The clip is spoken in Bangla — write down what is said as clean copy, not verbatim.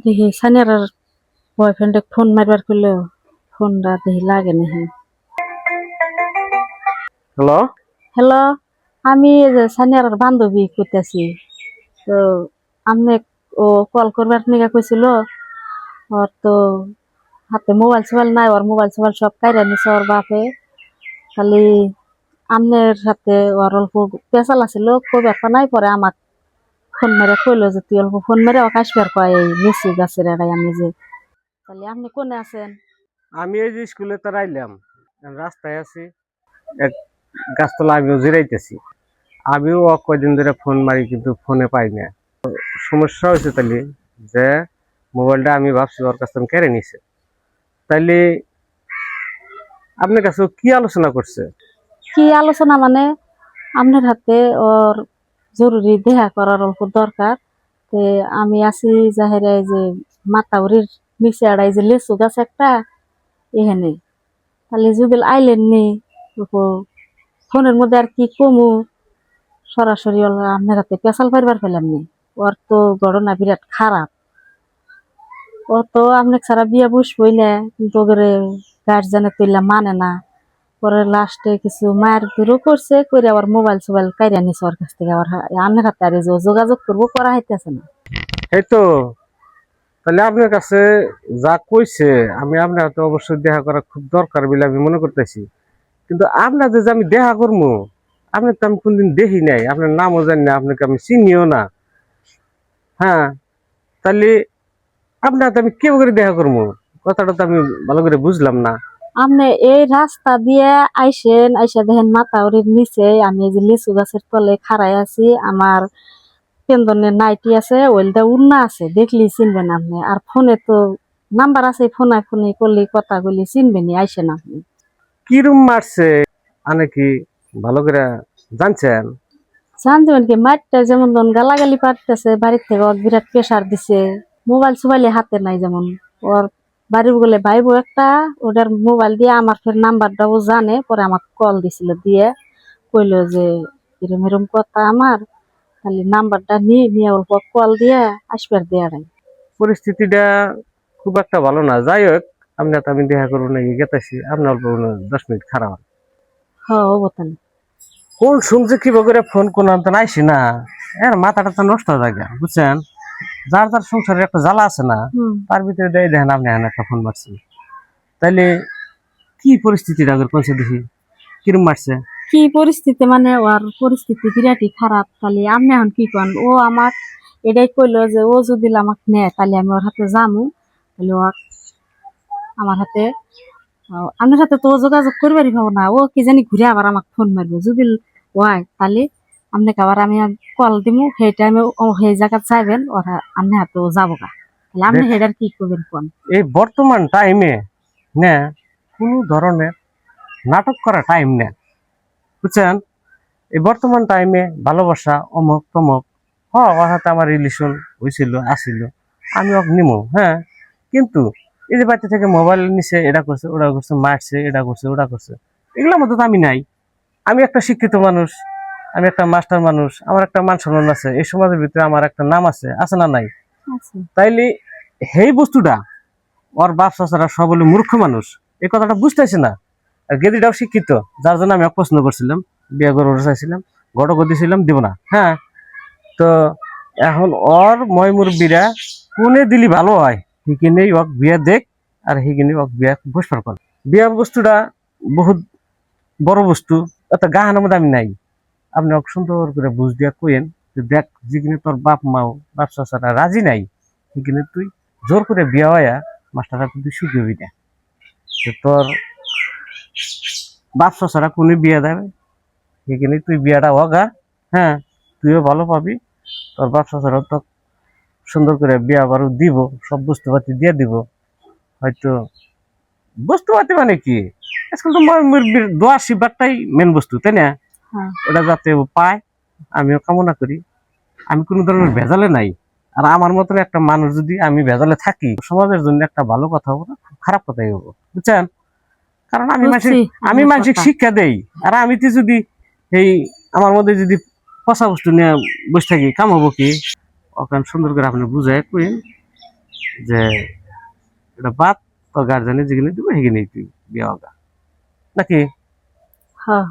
দেখি সানিয়ার বয়ফ্রেন্ডে ফোন মারবার করলেও ফোনটা দেখি লাগে নাহি। হ্যালো। হ্যালো, আমি এই যে সানিয়ার বান্ধবী কইতাছি। তো আপনি ও কল করবার নিগা কইছিল। ওর তো হাতে মোবাইল সোবাইল নাই, ওর মোবাইল সোবাইল সব কাইরা নিছে ওর বাপে। খালি আমনের সাথে ওর অল্প পেঁচাল আছিল, কইবার নাই। পরে আমার ফোন মেরে কইলো যে তুই অল্প ফোন মেরে ওকে আসবার কয় এই লিচু গাছের এড়াই আমি যে। তাহলে আপনি কোনে আছেন? আমি এই যে স্কুলে তো আইলাম, রাস্তায় আছি, এক গাছতলা আমিও জিরাইতেছি। আমিও কয়দিন ধরে ফোন মারি কিন্তু ফোনে পাই না। সমস্যা হয়েছে তাইলে যে মোবাইলটা আমি ভাবছি ওর কাছ থেকে কেড়ে নিছে। তাইলে আপনার কাছে ও কি আলোচনা করছে? কি আলোচনা মানে আপনার হাতে ওর জরুরি দেখা করার অল্প দরকার। তে আমি আছি জাহেরে যে মাতাউরির নিচে আড়াই যে লেচু গাছ একটা এখানে। তাহলে যুগল আইলেন নি ফোনের মধ্যে আর কি কমু, সরাসরি আপনার হাতে পেশাল পারবার ফেলাম নি। ওর তো ঘটনা বিরাট খারাপ। ও তো আপনাকে ছাড়া বিয়া বসবই না, কিন্তু ওদের গার্জেনে তুইলা মানে না। পরে লাস্টে কিছু মায়ের দূরও করছে, করে আবার মোবাইল সোবাইল কাইরা নিছে ওর কাছ থেকে। আবার আপনার হাতে আর এই যে যোগাযোগ করবো করা হইতেছে না। এই তো, তাহলে আপনার কাছে যা কইছে আমি আপনার হাতে অবশ্যই দেখা করা খুব দরকার বলে আমি মনে করতেছি। কিন্তু আপনার যে আমি দেখা করবো, আপনার তো আমি কোনদিন দেখি নাই, আপনার নামও জানি না, আপনাকে আমি চিনিও না। হ্যাঁ, তাহলে আপনার হাতে আমি কেউ করে দেখা করবো, কথাটা তো আমি ভালো করে বুঝলাম না। আপনি এই রাস্তা দিয়ে আইসেন, আইসা দেখেন মাতাউরির নিচে আমি এই যে লিচু গাছের তলে খাড়াই আছি। আমার পেন্দনের নাইটি আছে, ওইলটা উন্না আছে, দেখলি চিনবেন আপনি। আর ফোনে তো নাম্বার আছে, ফোনায় ফোনে করলে কথা বলি চিনবেনি, আইসেন আপনি। কিরম মারছে আনে কি ভালো করে জানছেন? জানতেন কি মাইটটা যেমন ধরুন গালাগালি পারতেছে বাড়ির থেকে, ওর বিরাট প্রেশার দিছে। মোবাইল সোবাইলে হাতে নাই, যেমন ওর বাড়ির বলে ভাই বউ একটা, ওটার মোবাইল দিয়ে আমার ফের নাম্বারটাও জানে। পরে আমার কল দিছিল, দিয়ে কইলো যে এরম এরম কথা আমার, খালি নাম্বারটা নিয়ে নিয়ে অল্প কল দিয়ে আসবার দেয়া নাই। পরিস্থিতিটা খুব একটা ভালো না। যাই হোক, আপনার তো আমি দেখা করবো নাকি গেতেছি, আপনার অল্প 10 মিনিট খারাপ। হ্যাঁ ও বতেন। কোন শুনছে কি করে ফোন কোন আনতে আইসি না, এর মাথাটা তো নষ্ট হয়ে যায়, বুঝছেন? যার যার সংসারের একটা জ্বালা আছে না, হুম। তার ভিতরে দেয় দেখেন আপনি এখন একটা ফোন মারছেন। তাইলে কি পরিস্থিতিটা আগে কোনছে দেখি, কিরম মারছে? কি পরিস্থিতি মানে ওর পরিস্থিতি বিরাটই খারাপ। তাহলে আপনি এখন কি করেন? ও আমার এটাই কইলো যে ও যদি আমাকে নেয় তাহলে আমি ওর হাতে যামু। তাহলে ও আমার হাতে আপনার সাথে তো ও যোগাযোগ করবারই পাবো না। ও কি জানি ঘুরে আবার আমাকে ফোন মারবে। যদি হয় তাহলে আপনাকে আবার আমি কল দিমু, সেই টাইমে ও সেই জায়গা চাইবেন ওরা আপনি হাতে ও যাবো গা। তাহলে আপনি দেখ, সেটার কি করবেন কোন? এই বর্তমান টাইমে না কোনো ধরনের নাটক করা টাইম নেই, বুঝছেন? এই বর্তমান টাইমে ভালোবাসা অমুক তমুক, ওর হাতে আমার রিলেশন হয়েছিল আসিল, আমি ওকে নিমো, হ্যাঁ। কিন্তু এই যে বাড়িতে থেকে মোবাইল নিছে, এটা করছে ওটা করছে, মারছে এটা করছে ওটা করছে, এগুলোর মধ্যে তো আমি নাই। আমি একটা শিক্ষিত মানুষ, আমি একটা মাস্টার মানুষ, আমার একটা মান সম্মান আছে, এই সমাজের ভিতরে আমার একটা নাম আছে, আছে না নাই? আচ্ছা। তাইলে সেই বস্তুটা ওর বাপ চাচারা সব হলো মূর্খ মানুষ, এই কথাটা বুঝতেছে না। আর গেদিটাও শিক্ষিত, যার জন্য আমি পছন্দ করছিলাম, বিয়ে করে চাইছিলাম, ঘটক দিয়েছিলাম, দিব না, হ্যাঁ। তো এখন ওর ময় মুরব্বীরা কোনে দিলি ভালো হয়, সেইখানেই ওক বিয়া দেখ, আর সেইখানে ওক বিয়া বসবার কর। বিয়া বস্তুটা বহুত বড় বস্তু, অত গাহানোর মধ্যে আমি নাই। আপনি ওকে সুন্দর করে বুঝ দিয়া কইেন যে দেখ, যেখানে তোর বাপ মাও বাপ চাচারা রাজি নাই, সেখানে তুই জোর করে বিয়া হইয়া মাস্টাররা তুই সুখী হবি না। তোর বাপ চাচারা কোনে বিয়া দেবে, সেখানে তুই বিয়াটা হগা, হ্যাঁ। তুইও ভালো পাবি, তোর বাপ চাচারাও তো সুন্দর করে বিয়া বারো দিব, সব বস্তুপাতি দিয়ে দিব। হয়তো বস্তুপাতি মানে কি, আজকাল তো দোয়া শিবারটাই মেন বস্তু, তাই না? হ্যাঁ। ওটা যাতে ও পায় আমিও কামনা করি। আমি কোনো ধরনের ভেজালে নাই। আর আমার মতন একটা মানুষ যদি আমি ভেজালে থাকি, সমাজের জন্য একটা ভালো কথা হবো না, খারাপ কথাই হবো, বুঝছেন? কারণ বুঝছি আমি আপনার মানসিক কথা। শিক্ষা দেই। আর আমি তো যদি এই আমার মধ্যে যদি পচা বস্তু নিয়ে বসে থাকি, কাম হবো কি? ওখানে সুন্দর করে আপনি বুঝাই কইন যে এটা বাদ তোর গার্জেনে যেখানে দিবে সেখানেই তুই বিয়া হগা নাকি? হ্যাঁ